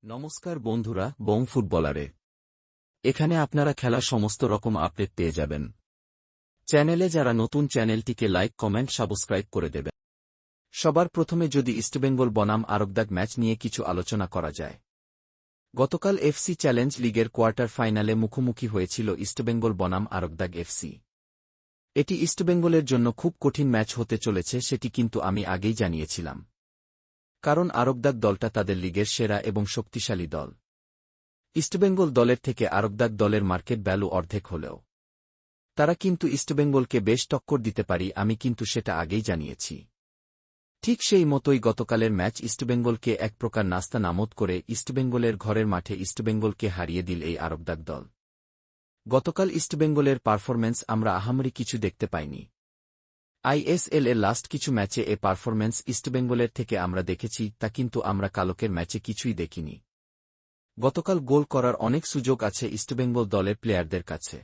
নমস্কার বন্ধুরা, বং ফুটবলারে এখানে আপনারা খেলা সমস্ত রকম আপডেট পেয়ে যাবেন। চ্যানেলে যারা নতুন, চ্যানেলটিকে লাইক, কমেন্ট, সাবস্ক্রাইব করে দেবেন। সবার প্রথমে যদি ইস্টবেঙ্গল বনাম আরবদাগ ম্যাচ নিয়ে কিছু আলোচনা করা যায়। গতকাল এফসি চ্যালেঞ্জ লিগের কোয়ার্টার ফাইনালে মুখোমুখি হয়েছিল ইস্টবেঙ্গল বনাম আরবদাগ এফসি। এটি ইস্টবেঙ্গলের জন্য খুব কঠিন ম্যাচ হতে চলেছে, সেটি কিন্তু আমি আগেই জানিয়েছিলাম। কারণ আরবদাগ দলটা তাদের লিগের সেরা এবং শক্তিশালী দল। ইস্টবেঙ্গল দলের থেকে আরবদাগ দলের মার্কেট ভ্যালু অর্ধেক হলেও তারা কিন্তু ইস্টবেঙ্গলকে বেশ টক্কর দিতে পারি, আমি কিন্তু সেটা আগেই জানিয়েছি। ঠিক সেই মতোই গতকালের ম্যাচ ইস্টবেঙ্গলকে এক প্রকার নাস্তা নামত করে ইস্টবেঙ্গলের ঘরের মাঠে ইস্টবেঙ্গলকে হারিয়ে দিল এই আরবদাগ দল। গতকাল ইস্টবেঙ্গলের পারফরম্যান্স আমরা আহামরি কিছু দেখতে পাইনি। আইএসএল এর লাস্ট কিছু ম্যাচে এ পারফরম্যান্স ইস্টবেঙ্গলের থেকে আমরা দেখেছি, তা কিন্তু আমরা কালকের ম্যাচে কিছুই দেখিনি। গতকাল গোল করার অনেক সুযোগ আছে ইস্টবেঙ্গল দলের প্লেয়ারদের কাছে।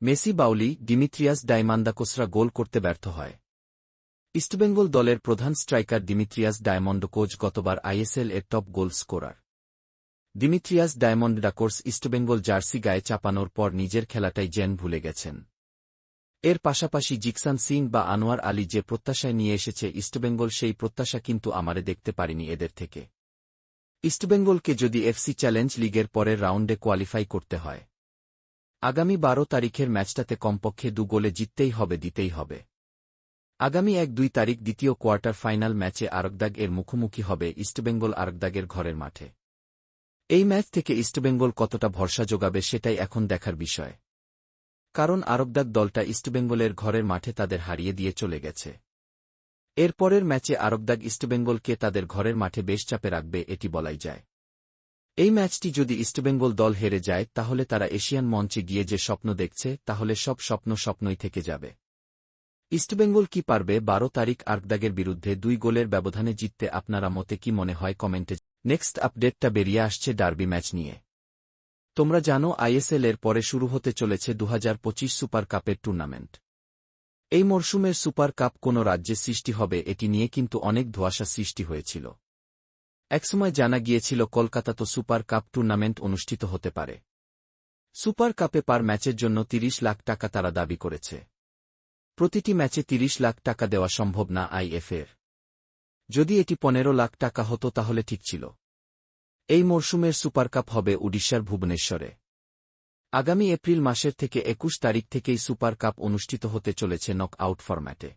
মেসি, বাউলি, ডিমিত্রিয়াস ডায়মান্ডাকোসরা গোল করতে ব্যর্থ হয়। ইস্টবেঙ্গল দলের প্রধান স্ট্রাইকার ডিমিত্রিয়াস ডায়মন্ডকোজ গতবার আইএসএল এর top goal scorer. Dimitrios Diamantakos East Bengal jersey গায়ে চাপানোর পর নিজের খেলাটাই যেন ভুলে গেছেন। এর পাশাপাশি জিকসান সিং বা আনোয়ার আলী যে প্রত্যাশায় নিয়ে এসেছে ইস্টবেঙ্গল, সেই প্রত্যাশা কিন্তু আমারে দেখতে পারিনি এদের থেকে। ইস্টবেঙ্গলকে যদি এফসি চ্যালেঞ্জ লিগের পরের রাউন্ডে কোয়ালিফাই করতে হয়, আগামী 12 তারিখের ম্যাচটাতে কমপক্ষে 2 গোলে জিততেই হবে, দিতেই হবে। আগামী 1-2 তারিখ দ্বিতীয় কোয়ার্টার ফাইনাল ম্যাচে আরবদাগ এর মুখোমুখি হবে ইস্টবেঙ্গল আরবদাগের ঘরের মাঠে। এই ম্যাচ থেকে ইস্টবেঙ্গল কতটা ভরসা যোগাবে সেটাই এখন দেখার বিষয়। কারণ আরবদাগ দলটা ইস্টবেঙ্গলের ঘরের মাঠে তাদের হারিয়ে দিয়ে চলে গেছে। এর পরের ম্যাচে আরবদাগ ইস্টবেঙ্গলকে তাদের ঘরের মাঠে বেশ চাপে রাখবে, এটি বলাই যায়। এই ম্যাচটি যদি ইস্টবেঙ্গল দল হেরে যায়, তাহলে তারা এশিয়ান মঞ্চে গিয়ে যে স্বপ্ন দেখছে, তাহলে সব স্বপ্নই থেকে যাবে। ইস্টবেঙ্গল কি পারবে 12 তারিখ আরবদাগের বিরুদ্ধে 2 গোলের ব্যবধানে জিততে? আপনারা মতে কি মনে হয় কমেন্টে। নেক্সট আপডেটটা বেরিয়ে আসছে ডার্বি ম্যাচ নিয়ে। তোমরা জানো আইএসএল এর পরে শুরু হতে চলেছে 2025 সুপার কাপের টুর্নামেন্ট। এই মরশুমের সুপার কাপ কোন রাজ্যে সৃষ্টি হবে, এটি নিয়ে কিন্তু অনেক ধোঁয়াশা সৃষ্টি হয়েছিল। একসময় জানা গিয়েছিল কলকাতাতে সুপার কাপ টুর্নামেন্ট অনুষ্ঠিত হতে পারে। সুপার কাপে পার ম্যাচের জন্য 30 লাখ টাকা তারা দাবি করেছে। প্রতিটি ম্যাচে 30 লাখ টাকা দেওয়া সম্ভব না আইএফএর। যদি এটি 15 লাখ টাকা হতো তাহলে ঠিক ছিল। এই মরশুমের সুপার কাপ হবে উড়িষ্যার ভুবনেশ্বরে। আগামী এপ্রিল মাসের থেকে 21 তারিখ থেকেই সুপার কাপ অনুষ্ঠিত হতে চলেছে নক আউট ফরম্যাটে।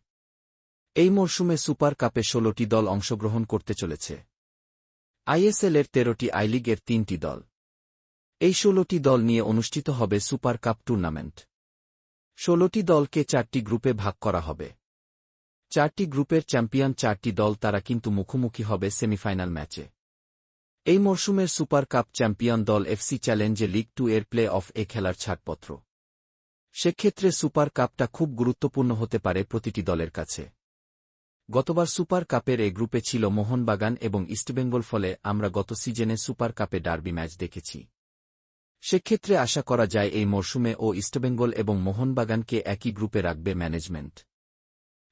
এই মরশুমে সুপার কাপে 16টি দল অংশগ্রহণ করতে চলেছে। আইএসএল এর 13টি, আই লিগ এর 3টি দল। এই 16টি দল নিয়ে অনুষ্ঠিত হবে সুপার কাপ টুর্নামেন্ট। 16টি দলকে 4টি গ্রুপে ভাগ করা হবে। 4টি গ্রুপের চ্যাম্পিয়ন 4টি দল, তারা কিন্তু মুখোমুখি হবে সেমিফাইনাল ম্যাচে। এই মরশুমের সুপার কাপ চ্যাম্পিয়ন দল এফসি চ্যালেঞ্জে লিগ 2 এর প্লে অফ এ খেলার ছাড়পত্র। সেক্ষেত্রে সুপার কাপটা খুব গুরুত্বপূর্ণ হতে পারে প্রতিটি দলের কাছে। গতবার সুপার কাপের এ গ্রুপে ছিল মোহনবাগান এবং ইস্টবেঙ্গল, ফলে আমরা গত সিজনে সুপার কাপে ডার্বি ম্যাচ দেখেছি। সেক্ষেত্রে আশা করা যায় এই মরশুমে ও ইস্টবেঙ্গল এবং মোহনবাগানকে একই গ্রুপে রাখবে ম্যানেজমেন্ট।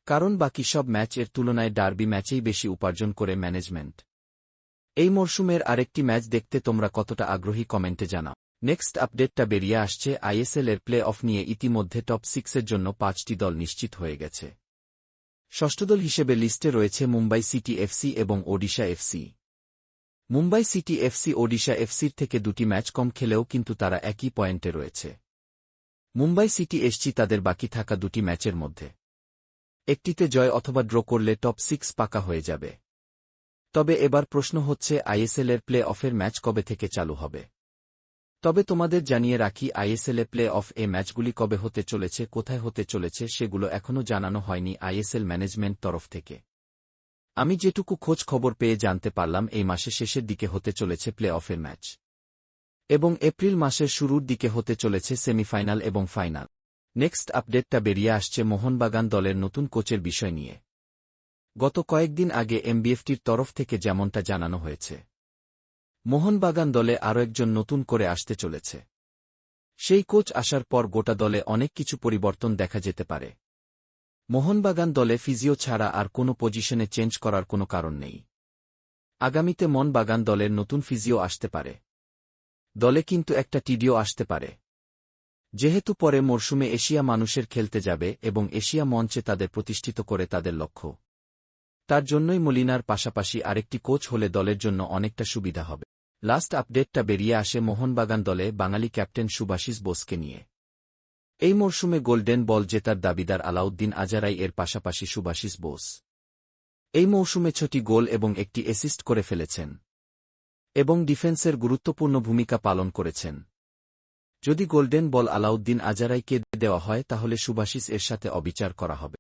কারণ বাকি সব ম্যাচ এর তুলনায় ডার্বি ম্যাচেই বেশি উপার্জন করে ম্যানেজমেন্ট। এই মরশুমের আরেকটি ম্যাচ দেখতে তোমরা কতটা আগ্রহী কমেন্টে জানাও। নেক্সট আপডেটটা বেরিয়ে আসছে আইএসএল এর প্লে অফ নিয়ে। ইতিমধ্যে টপ 6 এর জন্য 5টি দল নিশ্চিত হয়ে গেছে। ষষ্ঠ দল হিসেবে লিস্টে রয়েছে মুম্বাই সিটি এফসি এবং Odisha FC. Mumbai City FC Odisha এফসির থেকে 2টি ম্যাচ কম খেলেও কিন্তু তারা একই পয়েন্টে রয়েছে। মুম্বাই সিটি এসসি তাদের বাকি থাকা 2টি ম্যাচের মধ্যে একটিতে জয় অথবা ড্র করলে টপ 6 পাকা হয়ে যাবে। তবে এবার প্রশ্ন হচ্ছে আইএসএল এর প্লে অফের ম্যাচ কবে থেকে চালু হবে। তবে তোমাদের জানিয়ে রাখি, আইএসএল এ প্লে অফ এ ম্যাচগুলি কবে হতে চলেছে, কোথায় হতে চলেছে, সেগুলো এখনও জানানো হয়নি আইএসএল ম্যানেজমেন্ট তরফ থেকে। আমি যেটুকু খোঁজ খবর পেয়ে জানতে পারলাম, এই মাসে শেষের দিকে হতে চলেছে প্লে অফের ম্যাচ এবং এপ্রিল মাসের শুরুর দিকে হতে চলেছে সেমিফাইনাল এবং ফাইনাল। নেক্সট আপডেটটা বেরিয়ে আসছে মোহনবাগান দলের নতুন কোচের বিষয় নিয়ে। গত কয়েকদিন আগে এমবিএফটির তরফ থেকে যেমনটা জানানো হয়েছে, মোহনবাগান দলে আরও একজন নতুন করে আসতে চলেছে। সেই কোচ আসার পর গোটা দলে অনেক কিছু পরিবর্তন দেখা যেতে পারে। মোহনবাগান দলে ফিজিও ছাড়া আর কোনো পজিশনে চেঞ্জ করার কোনো কারণ নেই। আগামীতে মোহনবাগান দলের নতুন ফিজিও আসতে পারে। দলে কিন্তু একটা টিডিও আসতে পারে। যেহেতু পরে মরশুমে এশিয়া মানুষের খেলতে যাবে এবং এশিয়া মঞ্চে তাদের প্রতিষ্ঠিত করে তাদের লক্ষ্য। তার জন্যই মলিনার পাশাপাশি আরেকটি কোচ হলে দলের জন্য অনেকটা সুবিধা হবে। লাস্ট আপডেটটা বেরিয়ে আসে মোহনবাগান দলে বাঙালি ক্যাপ্টেন সুভাশিস বোসকে নিয়ে। এই মরশুমে গোল্ডেন বল জেতার দাবিদার আলাউদ্দিন আজারাই এর পাশাপাশি সুভাশিস বোস এই মৌসুমে 6টি গোল এবং একটি অ্যাসিস্ট করে ফেলেছেন এবং ডিফেন্সের গুরুত্বপূর্ণ ভূমিকা পালন করেছেন। যদি গোল্ডেন বল আলাউদ্দিন আজারাইকে দেওয়া হয় তাহলে সুভাশিস এর সাথে অবিচার করা হবে।